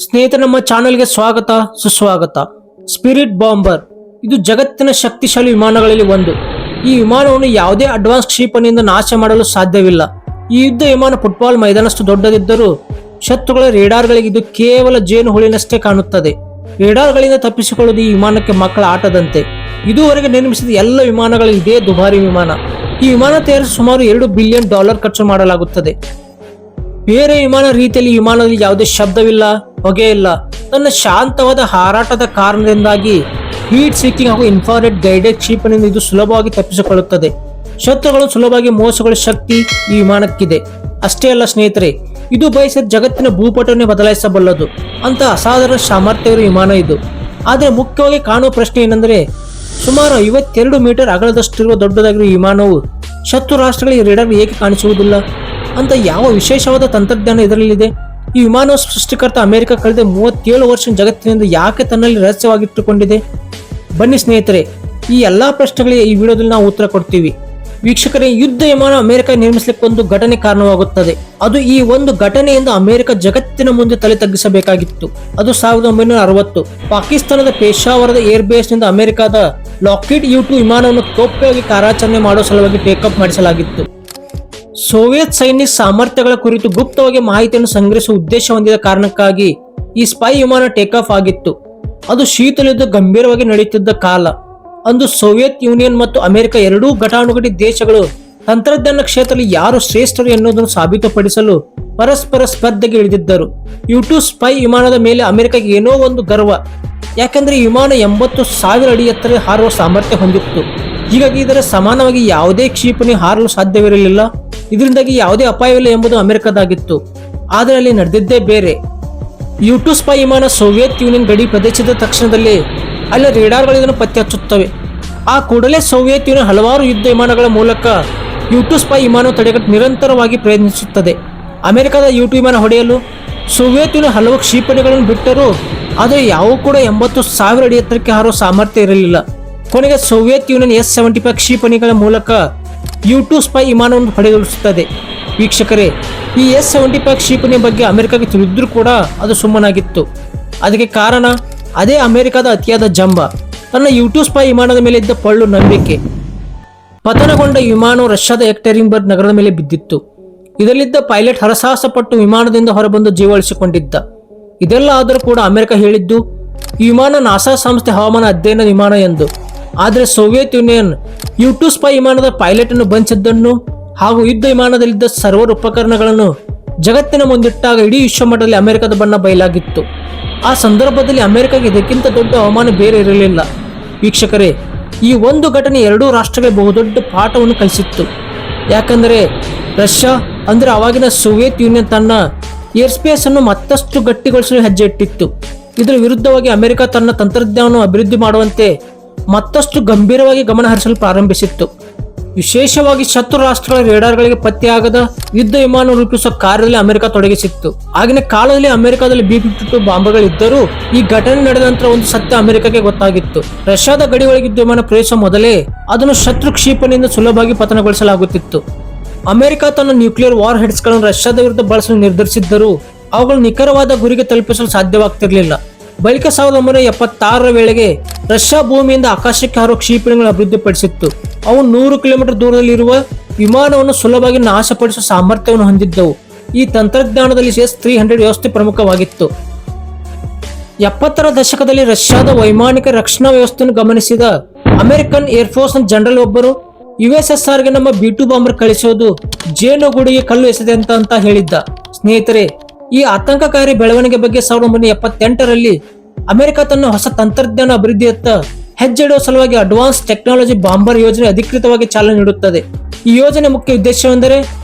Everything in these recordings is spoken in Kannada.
ಸ್ನೇಹಿತರೆ, ನಮ್ಮ ಚಾನೆಲ್ಗೆ ಸ್ವಾಗತ ಸುಸ್ವಾಗತ. ಸ್ಪಿರಿಟ್ ಬಾಂಬರ್ ಇದು ಜಗತ್ತಿನ ಶಕ್ತಿಶಾಲಿ ವಿಮಾನಗಳಲ್ಲಿ ಒಂದು. ಈ ವಿಮಾನವನ್ನು ಯಾವುದೇ ಅಡ್ವಾನ್ಸ್ ಕ್ಷಿಪಣಿಯಿಂದ ನಾಶ ಮಾಡಲು ಸಾಧ್ಯವಿಲ್ಲ. ಈ ಯುದ್ಧ ವಿಮಾನ ಫುಟ್ಬಾಲ್ ಮೈದಾನಷ್ಟು ದೊಡ್ಡದಿದ್ದರೂ ಶತ್ರುಗಳ ರೇಡಾರ್ಗಳಿಗೆ ಇದು ಕೇವಲ ಜೇನು ಹುಳಿನಷ್ಟೇ ಕಾಣುತ್ತದೆ. ರೇಡಾರ್ಗಳಿಂದ ತಪ್ಪಿಸಿಕೊಳ್ಳುವುದು ಈ ವಿಮಾನಕ್ಕೆ ಮಕ್ಕಳ ಆಟದಂತೆ. ಇದುವರೆಗೆ ನಿರ್ಮಿಸಿದ ಎಲ್ಲ ವಿಮಾನಗಳಲ್ಲಿ ಇದೇ ದುಬಾರಿ ವಿಮಾನ. ಈ ವಿಮಾನ ತಯಾರಿಸಲು ಸುಮಾರು $2 ಬಿಲಿಯನ್ ಖರ್ಚು ಮಾಡಲಾಗುತ್ತದೆ. ಬೇರೆ ವಿಮಾನ ರೀತಿಯಲ್ಲಿ ವಿಮಾನದಲ್ಲಿ ಯಾವುದೇ ಶಬ್ದವಿಲ್ಲ, ಹೊಗೆ ಇಲ್ಲ. ತನ್ನ ಶಾಂತವಾದ ಹಾರಾಟದ ಕಾರಣದಿಂದಾಗಿ ಹೀಟ್ ಸೀಕಿಂಗ್ ಹಾಗೂ ಇನ್ಫ್ರಾರೆಡ್ ಗೈಡೆಡ್ ಕ್ಷಿಪಣಿಯಿಂದ ಇದು ಸುಲಭವಾಗಿ ತಪ್ಪಿಸಿಕೊಳ್ಳುತ್ತದೆ. ಶತ್ರುಗಳು ಸುಲಭವಾಗಿ ಮೋಸಗೊಳ್ಳುವ ಶಕ್ತಿ ಈ ವಿಮಾನಕ್ಕಿದೆ. ಅಷ್ಟೇ ಅಲ್ಲ ಸ್ನೇಹಿತರೆ, ಇದು ಬಯಸಿದ ಜಗತ್ತಿನ ಭೂಪಟವನ್ನೇ ಬದಲಾಯಿಸಬಲ್ಲದು ಅಂತ ಅಸಾಧಾರಣ ಸಾಮರ್ಥ್ಯವಿರುವ ವಿಮಾನ ಇದು. ಆದರೆ ಮುಖ್ಯವಾಗಿ ಕಾಣುವ ಪ್ರಶ್ನೆ ಏನೆಂದರೆ, ಸುಮಾರು 52 ಮೀಟರ್ ಅಗಲದಷ್ಟಿರುವ ದೊಡ್ಡದಾಗಿರುವ ವಿಮಾನವು ಶತ್ರು ರಾಷ್ಟ್ರಗಳಿಗೆ ರೇಡಾರ್ ಏಕೆ ಕಾಣಿಸುವುದಿಲ್ಲ ಅಂತ ಯಾವ ವಿಶೇಷವಾದ ತಂತ್ರಜ್ಞಾನ ಇದರಲ್ಲಿದೆ? ಈ ವಿಮಾನದ ಸೃಷ್ಟಿಕರ್ತ ಅಮೆರಿಕ ಕಳೆದ 37 ವರ್ಷ ಜಗತ್ತಿನಿಂದ ಯಾಕೆ ತನ್ನಲ್ಲಿ ರಹಸ್ಯವಾಗಿಟ್ಟುಕೊಂಡಿದೆ? ಬನ್ನಿ ಸ್ನೇಹಿತರೆ, ಈ ಎಲ್ಲಾ ಪ್ರಶ್ನೆಗಳಿಗೆ ಈ ವಿಡಿಯೋದಲ್ಲಿ ನಾವು ಉತ್ತರ ಕೊಡ್ತೀವಿ. ವೀಕ್ಷಕರೇ, ಯುದ್ಧ ವಿಮಾನ ಅಮೆರಿಕ ನಿರ್ಮಿಸಲಿಕ್ಕೆ ಒಂದು ಘಟನೆ ಕಾರಣವಾಗುತ್ತದೆ. ಅದು ಈ ಒಂದು ಘಟನೆಯಿಂದ ಅಮೆರಿಕ ಜಗತ್ತಿನ ಮುಂದೆ ತಲೆ ತಗ್ಗಿಸಬೇಕಾಗಿತ್ತು. ಅದು 1960 ಪಾಕಿಸ್ತಾನದ ಪೇಶಾವರದ ಏರ್ ಬೇಸ್ ನಿಂದ ಅಮೆರಿಕದ ಲಾಕ್ಹೀಡ್ U-2 ವಿಮಾನವನ್ನು ಗೌಪ್ಯವಾಗಿ ಕಾರ್ಯಾಚರಣೆ ಮಾಡುವ ಸಲುವಾಗಿ ಟೇಕಪ್ ಮಾಡಿಸಲಾಗಿತ್ತು. ಸೋವಿಯತ್ ಸೈನಿಕ ಸಾಮರ್ಥ್ಯಗಳ ಕುರಿತು ಗುಪ್ತವಾಗಿ ಮಾಹಿತಿಯನ್ನು ಸಂಗ್ರಹಿಸುವ ಉದ್ದೇಶ ಹೊಂದಿದ ಕಾರಣಕ್ಕಾಗಿ ಈ ಸ್ಪೈ ವಿಮಾನ ಟೇಕ್ ಆಫ್ ಆಗಿತ್ತು. ಅದು ಶೀತಲ ಯುದ್ಧ ಗಂಭೀರವಾಗಿ ನಡೆಯುತ್ತಿದ್ದ ಕಾಲ. ಅಂದು ಸೋವಿಯತ್ ಯೂನಿಯನ್ ಮತ್ತು ಅಮೆರಿಕ ಎರಡೂ ಘಟಾನುಘಟಿ ದೇಶಗಳು ತಂತ್ರಜ್ಞಾನ ಕ್ಷೇತ್ರದಲ್ಲಿ ಯಾರು ಶ್ರೇಷ್ಠರು ಎನ್ನುವುದನ್ನು ಸಾಬೀತುಪಡಿಸಲು ಪರಸ್ಪರ ಸ್ಪರ್ಧೆಗೆ ಇಳಿದಿದ್ದರು. U-2 ಸ್ಪೈ ವಿಮಾನದ ಮೇಲೆ ಅಮೆರಿಕಕ್ಕೆ ಏನೋ ಒಂದು ಗರ್ವ. ಯಾಕೆಂದ್ರೆ ಈ ವಿಮಾನ 80,000 ಅಡಿ ಎತ್ತರ ಹಾರುವ ಸಾಮರ್ಥ್ಯ ಹೊಂದಿತ್ತು. ಹೀಗಾಗಿ ಇದರ ಸಮಾನವಾಗಿ ಯಾವುದೇ ಕ್ಷಿಪಣಿ ಹಾರಲು ಸಾಧ್ಯವಿರಲಿಲ್ಲ. ಇದರಿಂದಾಗಿ ಯಾವುದೇ ಅಪಾಯವಿಲ್ಲ ಎಂಬುದು ಅಮೆರಿಕದಾಗಿತ್ತು. ಆದರೆ ಅಲ್ಲಿ ನಡೆದಿದ್ದೇ ಬೇರೆ. U-2 ಸ್ಪೈ ವಿಮಾನ ಸೋವಿಯತ್ ಯೂನಿಯನ್ ಗಡಿ ಪ್ರದೇಶದ ತಕ್ಷಣದಲ್ಲಿ ಅಲ್ಲಿ ರೇಡಾರ್ಗಳು ಇದನ್ನು ಪತ್ತೆ ಹಚ್ಚುತ್ತವೆ. ಆ ಕೂಡಲೇ ಸೋವಿಯತ್ ಯೂನಿಯನ್ ಹಲವಾರು ಯುದ್ಧ ವಿಮಾನಗಳ ಮೂಲಕ U-2 ಸ್ಪೈ ವಿಮಾನ ತಡೆಗಟ್ಟು ನಿರಂತರವಾಗಿ ಪ್ರಯತ್ನಿಸುತ್ತದೆ. ಅಮೆರಿಕದ U-2 ವಿಮಾನ ಹೊಡೆಯಲು ಸೋವಿಯತ್ ಯೂನಿಯನ್ ಹಲವು ಕ್ಷಿಪಣಿಗಳನ್ನು ಬಿಟ್ಟರು, ಆದರೆ ಯಾವೂ ಕೂಡ 80,000 ಅಡಿ ಎತ್ತರಕ್ಕೆ ಹಾರುವ ಸಾಮರ್ಥ್ಯ ಇರಲಿಲ್ಲ. ಕೊನೆಗೆ ಸೋವಿಯತ್ ಯೂನಿಯನ್ S-75 ಕ್ಷಿಪಣಿಗಳ ಮೂಲಕ U-2 ಸ್ಪೈ ವಿಮಾನವನ್ನು ಹೊಡೆದುರುಳಿಸುತ್ತದೆ. ವೀಕ್ಷಕರೇ, ಈ S-75 ಕ್ಷಿಪಣಿಯ ಬಗ್ಗೆ ಅಮೆರಿಕಕ್ಕೆ ತಿಳಿದ್ರೂ ಕೂಡ ಅದು ಸುಮ್ಮನಾಗಿತ್ತು. ಅದಕ್ಕೆ ಕಾರಣ ಅದೇ ಅಮೆರಿಕದ ಅತಿಯಾದ ಜಂಬ, ತನ್ನ U-2 ಸ್ಪೈ ವಿಮಾನದ ಮೇಲೆ ಇದ್ದ ಪಳ್ಳು ನಂಬಿಕೆ. ಪತನಗೊಂಡ ಈ ವಿಮಾನವು ರಷ್ಯಾದ ಎಕ್ಟೆರಿನ್ಬರ್ಗ್ ನಗರದ ಮೇಲೆ ಬಿದ್ದಿತ್ತು. ಇದರಲ್ಲಿದ್ದ ಪೈಲಟ್ ಹರಸಾಹಸ ಪಟ್ಟು ವಿಮಾನದಿಂದ ಹೊರಬಂದು ಜೀವ ಉಳಿಸಿಕೊಂಡಿದ್ದ. ಇದೆಲ್ಲ ಆದರೂ ಕೂಡ ಅಮೆರಿಕ ಹೇಳಿದ್ದು ಈ ವಿಮಾನ ನಾಸಾ ಸಂಸ್ಥೆ ಹವಾಮಾನ ಅಧ್ಯಯನ ವಿಮಾನ ಎಂದು. ಆದರೆ ಸೋವಿಯತ್ ಯೂನಿಯನ್ U-2 ಸ್ಪೈ ವಿಮಾನದ ಪೈಲಟ್ ಅನ್ನು ಬಂಧಿಸಿದ್ದನ್ನು ಹಾಗೂ ಯುದ್ಧ ವಿಮಾನದಲ್ಲಿದ್ದ ಸರ್ವರ್ ಉಪಕರಣಗಳನ್ನು ಜಗತ್ತಿನ ಮುಂದಿಟ್ಟಾಗ ಇಡೀ ವಿಶ್ವಮಟ್ಟದಲ್ಲಿ ಅಮೆರಿಕದ ಬಣ್ಣ ಬಯಲಾಗಿತ್ತು. ಆ ಸಂದರ್ಭದಲ್ಲಿ ಅಮೆರಿಕಕ್ಕೆ ಇದಕ್ಕಿಂತ ದೊಡ್ಡ ಅವಮಾನ ಬೇರೆ ಇರಲಿಲ್ಲ. ವೀಕ್ಷಕರೇ, ಈ ಒಂದು ಘಟನೆ ಎರಡೂ ರಾಷ್ಟ್ರಗಳಿಗೆ ಬಹುದೊಡ್ಡ ಪಾಠವನ್ನು ಕಲಿಸಿತ್ತು. ಯಾಕಂದರೆ ರಷ್ಯಾ ಅಂದರೆ ಆವಾಗಿನ ಸೋವಿಯತ್ ಯೂನಿಯನ್ ತನ್ನ ಏರ್ ಸ್ಪೇಸ್ ಅನ್ನು ಮತ್ತಷ್ಟು ಗಟ್ಟಿಗೊಳಿಸಲು ಹೆಜ್ಜೆ ಇಟ್ಟಿತ್ತು. ಇದರ ವಿರುದ್ಧವಾಗಿ ಅಮೆರಿಕ ತನ್ನ ತಂತ್ರಜ್ಞಾನವನ್ನು ಅಭಿವೃದ್ಧಿ ಮಾಡುವಂತೆ ಮತ್ತಷ್ಟು ಗಂಭೀರವಾಗಿ ಗಮನ ಹರಿಸಲು ಪ್ರಾರಂಭಿಸಿತ್ತು. ವಿಶೇಷವಾಗಿ ಶತ್ರು ರಾಷ್ಟ್ರಗಳ ರೇಡಾರ್ಗಳಿಗೆ ಪತ್ತೆಯಾಗದ ಯುದ್ಧ ವಿಮಾನ ರೂಪಿಸುವ ಕಾರ್ಯದಲ್ಲಿ ಅಮೆರಿಕ ತೊಡಗಿಸಿತ್ತು. ಆಗಿನ ಕಾಲದಲ್ಲಿ ಅಮೆರಿಕದಲ್ಲಿ B-52 ಬಾಂಬರ್ಗಳಿದ್ದರೂ ಈ ಘಟನೆ ನಡೆದ ನಂತರ ಒಂದು ಸತ್ಯ ಅಮೆರಿಕಕ್ಕೆ ಗೊತ್ತಾಗಿತ್ತು. ರಷ್ಯಾದ ಗಡಿ ಒಳಗೆ ಯುದ್ಧ ವಿಮಾನ ಪ್ರವೇಶಿಸುವ ಮೊದಲೇ ಅದನ್ನು ಶತ್ರು ಕ್ಷಿಪಣಿಯಿಂದ ಸುಲಭವಾಗಿ ಪತನಗೊಳಿಸಲಾಗುತ್ತಿತ್ತು. ಅಮೆರಿಕ ತನ್ನ ನ್ಯೂಕ್ಲಿಯರ್ ವಾರ್ ಹೆಡ್ಸ್ ಗಳನ್ನು ರಷ್ಯಾದ ವಿರುದ್ಧ ಬಳಸಲು ನಿರ್ಧರಿಸಿದ್ದರೂ ಅವುಗಳು ನಿಖರವಾದ ಗುರಿಗೆ ತಲುಪಿಸಲು ಸಾಧ್ಯವಾಗ್ತಿರಲಿಲ್ಲ. ಬಳಿಕ 1976 ವೇಳೆಗೆ ರಷ್ಯಾ ಭೂಮಿಯಿಂದ ಆಕಾಶಕ್ಕೆ ಹಾರುವ ಕ್ಷಿಪಣಿಗಳನ್ನು ಅಭಿವೃದ್ಧಿಪಡಿಸಿತ್ತು. ಅವು 100 ಕಿಲೋಮೀಟರ್ ದೂರದಲ್ಲಿರುವ ವಿಮಾನವನ್ನು ಸುಲಭವಾಗಿ ನಾಶಪಡಿಸುವ ಸಾಮರ್ಥ್ಯವನ್ನು ಹೊಂದಿದ್ದವು. ಈ ತಂತ್ರಜ್ಞಾನದಲ್ಲಿ S-300 ವ್ಯವಸ್ಥೆ ಪ್ರಮುಖವಾಗಿತ್ತು. 70ರ ದಶಕದಲ್ಲಿ ರಷ್ಯಾದ ವೈಮಾನಿಕ ರಕ್ಷಣಾ ವ್ಯವಸ್ಥೆಯನ್ನು ಗಮನಿಸಿದ ಅಮೆರಿಕನ್ ಏರ್ಫೋರ್ಸ್ ನ ಜನರಲ್ ಒಬ್ಬರು USSRಗೆ ನಮ್ಮ B-2 ಬಾಂಬರ್ ಕಳಿಸೋದು ಜೇನುಗೂಡಿಗೆ ಕಲ್ಲು ಎಸೆದೆ ಅಂತ ಹೇಳಿದ್ದ. ಸ್ನೇಹಿತರೆ, ಈ ಆತಂಕಕಾರಿ ಬೆಳವಣಿಗೆ ಬಗ್ಗೆ 1978ರಲ್ಲಿ ಅಮೆರಿಕ ತನ್ನ ಹೊಸ ತಂತ್ರಜ್ಞಾನ ಅಭಿವೃದ್ಧಿಯತ್ತ ಹೆಜ್ಜೆ ಇಡುವ ಸಲುವಾಗಿ ಅಡ್ವಾನ್ಸ್ ಟೆಕ್ನಾಲಜಿ ಬಾಂಬರ್ ಯೋಜನೆ ಅಧಿಕೃತವಾಗಿ ಚಾಲನೆ ನೀಡುತ್ತದೆ. ಈ ಯೋಜನೆ ಮುಖ್ಯ ಉದ್ದೇಶವೆಂದರೆ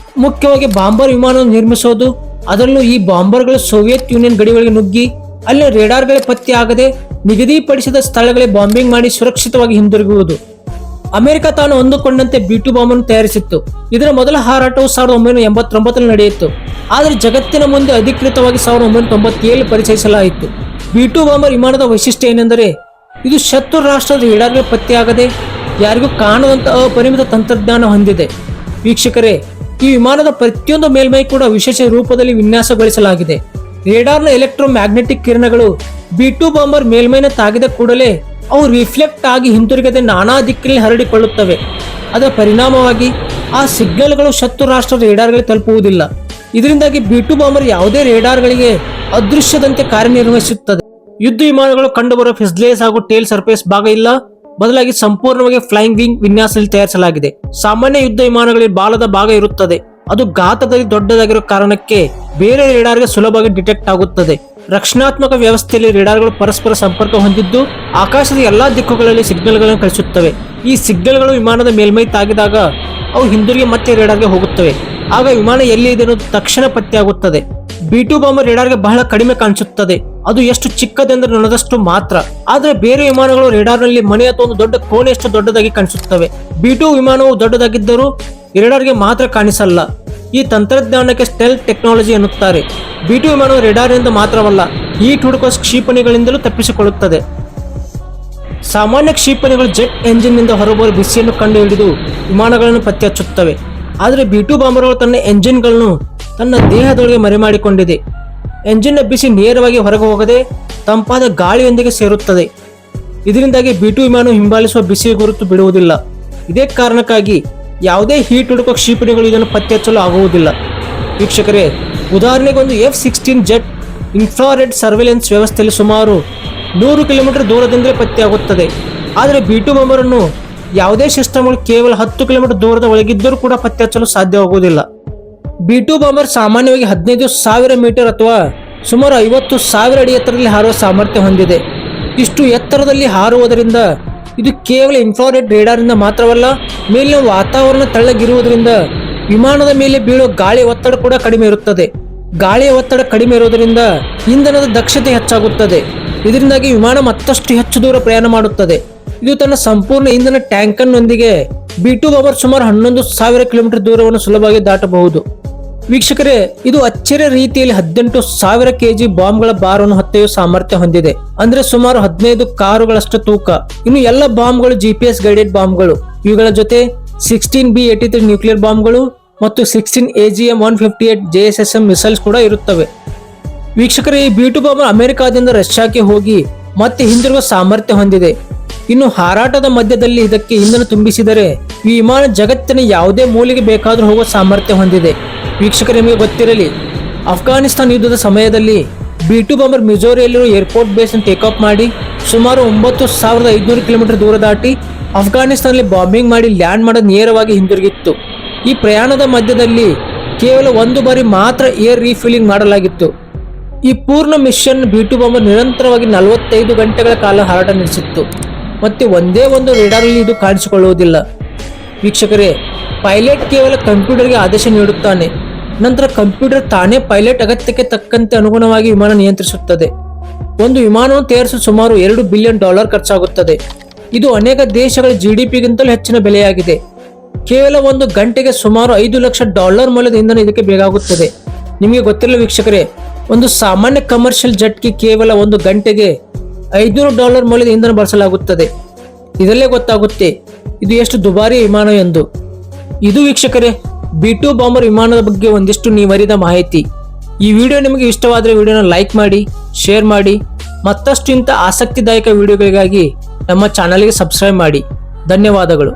ಮುಖ್ಯವಾಗಿ ಬಾಂಬರ್ ವಿಮಾನವನ್ನು ನಿರ್ಮಿಸುವುದು. ಅದರಲ್ಲೂ ಈ ಬಾಂಬರ್ಗಳು ಸೋವಿಯತ್ ಯೂನಿಯನ್ ಗಡಿಗಳಿಗೆ ನುಗ್ಗಿ ಅಲ್ಲಿ ರೇಡಾರ್ಗಳೇ ಪತ್ತೆಯಾಗದೆ ನಿಗದಿಪಡಿಸಿದ ಸ್ಥಳಗಳೇ ಬಾಂಬಿಂಗ್ ಮಾಡಿ ಸುರಕ್ಷಿತವಾಗಿ ಹಿಂದಿರುಗುವುದು. ಅಮೆರಿಕ ತಾನು ಅಂದುಕೊಂಡಂತೆ B-2 ಬಾಂಬ್ ತಯಾರಿಸಿತ್ತು. ಇದರ ಮೊದಲ ಹಾರಾಟವು 1989ರಲ್ಲಿ ನಡೆಯಿತು. ಆದರೆ ಜಗತ್ತಿನ ಮುಂದೆ ಅಧಿಕೃತವಾಗಿ 1997 ಪರಿಚಯಿಸಲಾಯಿತು. B-2 ಬಾಂಬರ್ ವಿಮಾನದ ವೈಶಿಷ್ಟ್ಯ ಏನೆಂದರೆ ಇದು ಶತ್ರು ರಾಷ್ಟ್ರದ ರೇಡಾರ್ಗಳು ಪತ್ತೆಯಾಗದೆ ಯಾರಿಗೂ ಕಾಣದಂತ ಅಪರಿಮಿತ ತಂತ್ರಜ್ಞಾನ ಹೊಂದಿದೆ. ವೀಕ್ಷಕರೇ, ಈ ವಿಮಾನದ ಪ್ರತಿಯೊಂದು ಮೇಲ್ಮೈ ಕೂಡ ವಿಶೇಷ ರೂಪದಲ್ಲಿ ವಿನ್ಯಾಸಗೊಳಿಸಲಾಗಿದೆ. ರೇಡಾರ್ನ ಎಲೆಕ್ಟ್ರೋಮ್ಯಾಗ್ನೆಟಿಕ್ ಕಿರಣಗಳು B2 ಬಾಂಬರ್ ಮೇಲ್ಮೈನ ತಾಗಿದ ಕೂಡಲೇ ಅವು ರಿಫ್ಲೆಕ್ಟ್ ಆಗಿ ಹಿಂತಿರುಗದೆ ನಾನಾ ದಿಕ್ಕಿನಲ್ಲಿ ಹರಡಿಕೊಳ್ಳುತ್ತವೆ. ಅದರ ಪರಿಣಾಮವಾಗಿ ಆ ಸಿಗ್ನಲ್ಗಳು ಶತ್ರು ರಾಷ್ಟ್ರ ರೇಡಾರ್ಗಳಿಗೆ ತಲುಪುವುದಿಲ್ಲ. ಇದರಿಂದಾಗಿ B2 ಬಾಂಬರ್ ಯಾವುದೇ ರೇಡಾರ್ಗಳಿಗೆ ಅದೃಶ್ಯದಂತೆ ಕಾರ್ಯನಿರ್ವಹಿಸುತ್ತದೆ. ಯುದ್ಧ ವಿಮಾನಗಳು ಕಂಡುಬರುವ ಫಿಸ್ಲೇಸ್ ಹಾಗೂ ಟೇಲ್ ಸರ್ಫೇಸ್ ಭಾಗ ಇಲ್ಲ, ಬದಲಾಗಿ ಸಂಪೂರ್ಣವಾಗಿ ಫ್ಲೈಯಿಂಗ್ ವಿಂಗ್ ವಿನ್ಯಾಸದಲ್ಲಿ ತಯಾರಿಸಲಾಗಿದೆ. ಸಾಮಾನ್ಯ ಯುದ್ಧ ವಿಮಾನಗಳಲ್ಲಿ ಬಾಲದ ಭಾಗ ಇರುತ್ತದೆ. ಅದು ಗಾತ್ರದಲ್ಲಿ ದೊಡ್ಡದಾಗಿರೋ ಕಾರಣಕ್ಕೆ ಬೇರೆ ರೇಡಾರ್ಗೆ ಸುಲಭವಾಗಿ ಡಿಟೆಕ್ಟ್ ಆಗುತ್ತದೆ. ರಕ್ಷಣಾತ್ಮಕ ವ್ಯವಸ್ಥೆಯಲ್ಲಿ ರೇಡಾರ್ಗಳು ಪರಸ್ಪರ ಸಂಪರ್ಕ ಹೊಂದಿದ್ದು ಆಕಾಶದ ಎಲ್ಲಾ ದಿಕ್ಕುಗಳಲ್ಲಿ ಸಿಗ್ನಲ್ಗಳನ್ನು ಕಳಿಸುತ್ತವೆ. ಈ ಸಿಗ್ನಲ್ಗಳು ವಿಮಾನದ ಮೇಲ್ಮೈ ತಾಗಿದಾಗ ಅವು ಹಿಂದಿರುಗಿ ಮತ್ತೆ ರೇಡಾರ್ಗೆ ಹೋಗುತ್ತವೆ. ಆಗ ವಿಮಾನ ಎಲ್ಲಿ ಇದೆ ಅನ್ನೋದು ತಕ್ಷಣ ಪತ್ತೆಯಾಗುತ್ತದೆ. B2 ಬಾಂಬರ್ ರೇಡಾರ್ಗೆ ಬಹಳ ಕಡಿಮೆ ಕಾಣಿಸುತ್ತದೆ. ಅದು ಎಷ್ಟು ಚಿಕ್ಕದೆಂದರೆ ನನದಷ್ಟು ಮಾತ್ರ. ಆದರೆ ಬೇರೆ ವಿಮಾನಗಳು ರೇಡಾರ್ನಲ್ಲಿ ಮನೆ ಅಥವಾ ಒಂದು ದೊಡ್ಡ ಕೋಣೆಯಷ್ಟು ದೊಡ್ಡದಾಗಿ ಕಾಣಿಸುತ್ತವೆ. B2 ವಿಮಾನವು ದೊಡ್ಡದಾಗಿದ್ದರೂ ರೇಡಾರ್ಗೆ ಮಾತ್ರ ಕಾಣಿಸಲ್ಲ. ಈ ತಂತ್ರಜ್ಞಾನಕ್ಕೆ ಸ್ಟೆಲ್ತ್ ಟೆಕ್ನಾಲಜಿ ಎನ್ನುತ್ತಾರೆ. B2 ವಿಮಾನವು ರೇಡಾರ್ನಿಂದ ಮಾತ್ರವಲ್ಲ, ಹೀಟ್ ಹುಡುಕುವ ಕ್ಷಿಪಣಿಗಳಿಂದಲೂ ತಪ್ಪಿಸಿಕೊಳ್ಳುತ್ತದೆ. ಸಾಮಾನ್ಯ ಕ್ಷಿಪಣಿಗಳು ಜೆಟ್ ಎಂಜಿನ್ನಿಂದ ಹೊರಬರುವ ಬಿಸಿಯನ್ನು ಕಂಡುಹಿಡಿದು ವಿಮಾನಗಳನ್ನು ಪತ್ತೆ ಹಚ್ಚುತ್ತವೆ. ಆದರೆ B2 ಬಾಂಬರ್ಗಳು ತನ್ನ ಎಂಜಿನ್ಗಳನ್ನು ತನ್ನ ದೇಹದೊಳಗೆ ಮರೆಮಾಡಿಕೊಂಡಿದೆ. ಎಂಜಿನ್ನ ಬಿಸಿ ನೇರವಾಗಿ ಹೊರಗೆ ಹೋಗದೆ ತಂಪಾದ ಗಾಳಿಯೊಂದಿಗೆ ಸೇರುತ್ತದೆ. ಇದರಿಂದಾಗಿ B2 ವಿಮಾನವು ಹಿಂಬಾಲಿಸುವ ಬಿಸಿ ಗುರುತು ಬಿಡುವುದಿಲ್ಲ. ಇದೇ ಕಾರಣಕ್ಕಾಗಿ ಯಾವುದೇ ಹೀಟ್ ಹುಡುಕುವ ಕ್ಷಿಪಣಿಗಳು ಇದನ್ನು ಪತ್ತೆ ಹಚ್ಚಲು ಆಗುವುದಿಲ್ಲ. ವೀಕ್ಷಕರೇ, ಉದಾಹರಣೆಗೆ ಒಂದು F-16 ಜೆಟ್ ಇನ್ಫ್ರಾರೆಡ್ ಸರ್ವೆಲೆನ್ಸ್ ವ್ಯವಸ್ಥೆಯಲ್ಲಿ ಸುಮಾರು 100 ಕಿಲೋಮೀಟರ್ ದೂರದಿಂದಲೇ ಪತ್ತೆಯಾಗುತ್ತದೆ. ಆದರೆ B2 ಬಾಂಬರ್ ಅನ್ನು ಯಾವುದೇ ಸಿಸ್ಟಮ್ಗಳು ಕೇವಲ 10 ಕಿಲೋಮೀಟರ್ ದೂರದ ಒಳಗಿದ್ದರೂ ಕೂಡ ಪತ್ತೆ ಹಚ್ಚಲು ಸಾಧ್ಯವಾಗುವುದಿಲ್ಲ. B2 ಬಾಂಬರ್ ಸಾಮಾನ್ಯವಾಗಿ 15,000 ಮೀಟರ್ ಅಥವಾ ಸುಮಾರು 50,000 ಅಡಿ ಎತ್ತರದಲ್ಲಿ ಹಾರುವ ಸಾಮರ್ಥ್ಯ ಹೊಂದಿದೆ. ಇಷ್ಟು ಎತ್ತರದಲ್ಲಿ ಹಾರುವುದರಿಂದ ಇದು ಕೇವಲ ಇನ್ಫ್ರಾರೆಡ್ ರೇಡಾರ್ನಿಂದ ಮಾತ್ರವಲ್ಲ, ಮೇಲಿನ ವಾತಾವರಣ ತಳ್ಳಗಿರುವುದರಿಂದ ವಿಮಾನದ ಮೇಲೆ ಬೀಳುವ ಗಾಳಿಯ ಒತ್ತಡ ಕೂಡ ಕಡಿಮೆ ಇರುತ್ತದೆ. ಗಾಳಿಯ ಒತ್ತಡ ಕಡಿಮೆ ಇರುವುದರಿಂದ ಇಂಧನದ ದಕ್ಷತೆ ಹೆಚ್ಚಾಗುತ್ತದೆ. ಇದರಿಂದಾಗಿ ವಿಮಾನ ಮತ್ತಷ್ಟು ಹೆಚ್ಚು ದೂರ ಪ್ರಯಾಣ ಮಾಡುತ್ತದೆ. ಇದು ತನ್ನ ಸಂಪೂರ್ಣ ಇಂಧನ ಟ್ಯಾಂಕನ್ನೊಂದಿಗೆ B2 ಬಾಂಬರ್ ಸುಮಾರು 11,000 ಕಿಲೋಮೀಟರ್ ದೂರವನ್ನು ಸುಲಭವಾಗಿ ದಾಟಬಹುದು. ವೀಕ್ಷಕರೇ, ಇದು ಅಚ್ಚರಿಯ ರೀತಿಯಲ್ಲಿ 18,000 kg ಬಾಂಬ್ಗಳ ಭಾರವನ್ನು ಹೊತ್ತೊಯ್ಯುವ ಸಾಮರ್ಥ್ಯ ಹೊಂದಿದೆ. ಅಂದ್ರೆ ಸುಮಾರು 15 ಕಾರುಗಳಷ್ಟು ತೂಕ. ಇನ್ನು ಎಲ್ಲ ಬಾಂಬ್ಗಳು GPS ಗೈಡೆಡ್ ಬಾಂಬ್ಗಳು. ಇವುಗಳ ಜೊತೆ 16B-83 ನ್ಯೂಕ್ಲಿಯರ್ ಬಾಂಬ್ಗಳು ಮತ್ತು 16 AGM-158 JSSM ಮಿಸೈಲ್ಸ್ ಕೂಡ ಇರುತ್ತವೆ. ವೀಕ್ಷಕರೇ, ಈ B2 ಬಾಂಬರ್ ಅಮೆರಿಕಾದಿಂದ ರಷ್ಯಾಕ್ಕೆ ಹೋಗಿ ಮತ್ತೆ ಹಿಂದಿರುವ ಸಾಮರ್ಥ್ಯ ಹೊಂದಿದೆ. ಇನ್ನು ಹಾರಾಟದ ಮಧ್ಯದಲ್ಲಿ ಇದಕ್ಕೆ ಇಂಧನ ತುಂಬಿಸಿದರೆ ಈ ವಿಮಾನ ಜಗತ್ತಿನ ಯಾವುದೇ ಮೂಲೆಗೆ ಬೇಕಾದರೂ ಹೋಗುವ ಸಾಮರ್ಥ್ಯ ಹೊಂದಿದೆ. ವೀಕ್ಷಕರು, ನಿಮಗೆ ಗೊತ್ತಿರಲಿ, ಅಫ್ಘಾನಿಸ್ತಾನ ಯುದ್ಧದ ಸಮಯದಲ್ಲಿ B2 ಬಾಂಬರ್ ಮಿಜೋರಿಯಲ್ಲಿರುವ ಏರ್ಪೋರ್ಟ್ ಬೇಸ್ ಅನ್ನು ಟೇಕ್ ಆಫ್ ಮಾಡಿ ಸುಮಾರು 9,500 ಕಿಲೋಮೀಟರ್ ದೂರ ದಾಟಿ ಅಫ್ಘಾನಿಸ್ತಾನಲ್ಲಿ ಬಾಂಬಿಂಗ್ ಮಾಡಿ ಲ್ಯಾಂಡ್ ಮಾಡೋದು ನೇರವಾಗಿ ಹಿಂದಿರುಗಿತ್ತು. ಈ ಪ್ರಯಾಣದ ಮಧ್ಯದಲ್ಲಿ ಕೇವಲ ಒಂದು ಬಾರಿ ಮಾತ್ರ ಏರ್ ರೀಫಿಲಿಂಗ್ ಮಾಡಲಾಗಿತ್ತು. ಈ ಪೂರ್ಣ ಮಿಷನ್ B2 ಬಾಂಬರ್ ನಿರಂತರವಾಗಿ 45 ಗಂಟೆಗಳ ಕಾಲ ಹಾರಾಟ ನಡೆಸಿತ್ತು. ಮತ್ತೆ ಒಂದೇ ಒಂದು ರೇಡಾರ್ನಲ್ಲಿ ಇದು ಕಾಣಿಸಿಕೊಳ್ಳುವುದಿಲ್ಲ. ವೀಕ್ಷಕರೇ, ಪೈಲಟ್ ಕೇವಲ ಕಂಪ್ಯೂಟರ್ಗೆ ಆದೇಶ ನೀಡುತ್ತಾನೆ. ನಂತರ ಕಂಪ್ಯೂಟರ್ ತಾನೇ ಪೈಲಟ್ ಅಗತ್ಯಕ್ಕೆ ತಕ್ಕಂತೆ ಅನುಗುಣವಾಗಿ ವಿಮಾನ ನಿಯಂತ್ರಿಸುತ್ತದೆ. ಒಂದು ವಿಮಾನವನ್ನು ತಯಾರಿಸಲು ಸುಮಾರು $2 ಬಿಲಿಯನ್ ಖರ್ಚಾಗುತ್ತದೆ. ಇದು ಅನೇಕ ದೇಶಗಳ GDP-ಗಿಂತಲೂ ಹೆಚ್ಚಿನ ಬೆಲೆಯಾಗಿದೆ. ಕೇವಲ ಒಂದು ಗಂಟೆಗೆ ಸುಮಾರು $5 ಲಕ್ಷ ಮೌಲ್ಯದ ಇಂಧನ ಇದಕ್ಕೆ ಬೇಕಾಗುತ್ತದೆ. ನಿಮಗೆ ಗೊತ್ತಿರಲ್ಲ ವೀಕ್ಷಕರೇ, ಒಂದು ಸಾಮಾನ್ಯ ಕಮರ್ಷಿಯಲ್ ಜೆಟ್ಗೆ ಕೇವಲ ಒಂದು ಗಂಟೆಗೆ $500 ಮೌಲ್ಯದ ಇಂಧನ ಬಳಸಲಾಗುತ್ತದೆ. ಇದರಲ್ಲೇ ಗೊತ್ತಾಗುತ್ತೆ ಇದು ಎಷ್ಟು ದುಬಾರಿ ವಿಮಾನ ಎಂದು. ಇದು ವೀಕ್ಷಕರೇ, B2 ಬಾಂಬರ್ ವಿಮಾನದ ಬಗ್ಗೆ ಒಂದಿಷ್ಟು ನೀವರಿದ ಮಾಹಿತಿ. ಈ ವಿಡಿಯೋ ನಿಮಗೆ ಇಷ್ಟವಾದರೆ ವಿಡಿಯೋನ ಲೈಕ್ ಮಾಡಿ, ಶೇರ್ ಮಾಡಿ. ಮತ್ತಷ್ಟು ಇಂಥ ಆಸಕ್ತಿದಾಯಕ ವಿಡಿಯೋಗಳಿಗಾಗಿ ನಮ್ಮ ಚಾನಲ್ಗೆ ಸಬ್ಸ್ಕ್ರೈಬ್ ಮಾಡಿ. ಧನ್ಯವಾದಗಳು.